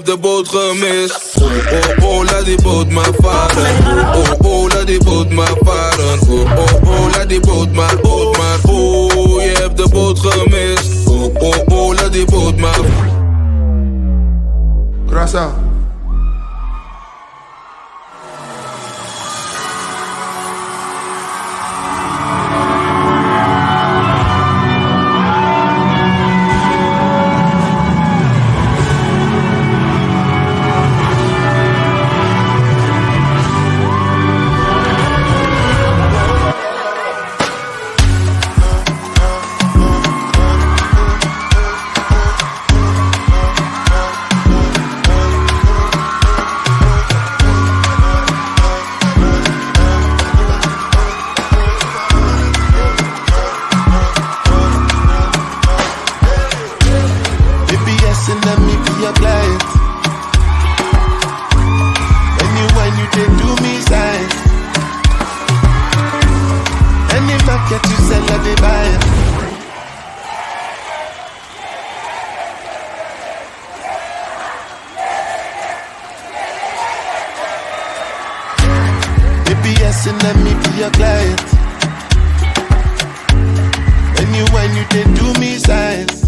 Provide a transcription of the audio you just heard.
de boot gemist. Oh, laat die boot maar varen. Oh, laat die boot maar varen. Oh, laat die boot maar. Oh, je hebt de boot gemist. Oh, laat die boot maar. Curacao. And let me be your client. When you can do me sign. And if I get you sell a they buy it. Baby, yes, and let me be your client. When you can do me signs.